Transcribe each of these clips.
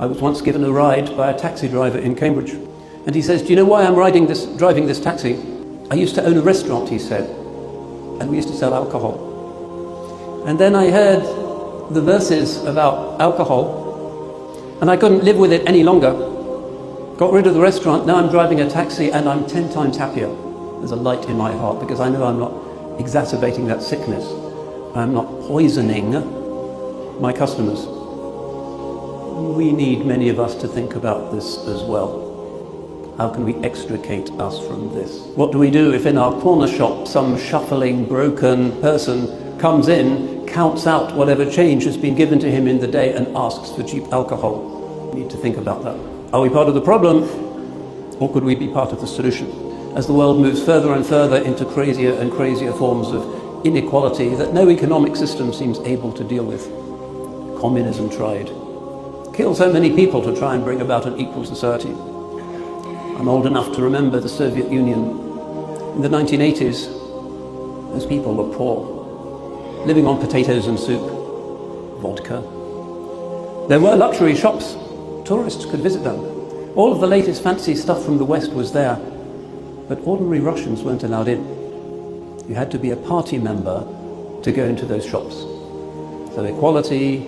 I was once given a ride by a taxi driver in Cambridge. And he says, do you know why I'm driving this taxi? I used to own a restaurant, he said, and we used to sell alcohol. And then I heard the verses about alcohol, and I couldn't live with it any longer. Got rid of the restaurant, now I'm driving a taxi, and I'm 10 times happier. There's a light in my heart, because I know I'm not exacerbating that sickness. I'm not poisoning my customers. We need, many of us, to think about this as well. How can we extricate us from this? What do we do if in our corner shop some shuffling, broken person comes in, counts out whatever change has been given to him in the day and asks for cheap alcohol? We need to think about that. Are we part of the problem, or could we be part of the solution? As the world moves further and further into crazier and crazier forms of inequality that no economic system seems able to deal with. Communism tried. Killed so many people to try and bring about an equal society. I'm old enough to remember the Soviet Union. In the 1980s, those people were poor, living on potatoes and soup, vodka. There were luxury shops. Tourists could visit them. All of the latest fancy stuff from the West was there, but ordinary Russians weren't allowed in. You had to be a party member to go into those shops. So equality,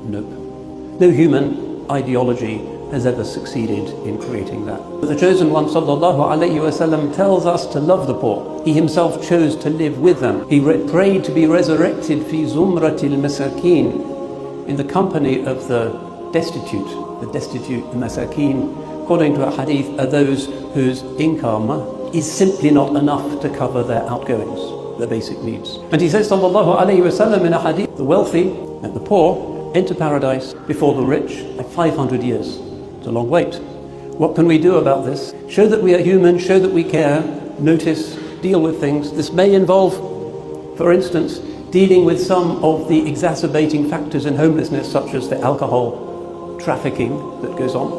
nope. No human ideology has ever succeeded in creating that. The chosen one, sallallahu alayhi wasallam, tells us to love the poor. He himself chose to live with them. He prayed to be resurrected fi zumratil masakin, in the company of the destitute, the masakin. According to a hadith, are those whose income is simply not enough to cover their outgoings, their basic needs. And he says, sallallahu alayhi wasallam, in a hadith, the wealthy and the poor enter paradise before the rich by 500 years. It's a long wait. What can we do about this? Show that we are human, show that we care, notice, deal with things. This may involve, for instance, dealing with some of the exacerbating factors in homelessness, such as the alcohol trafficking that goes on.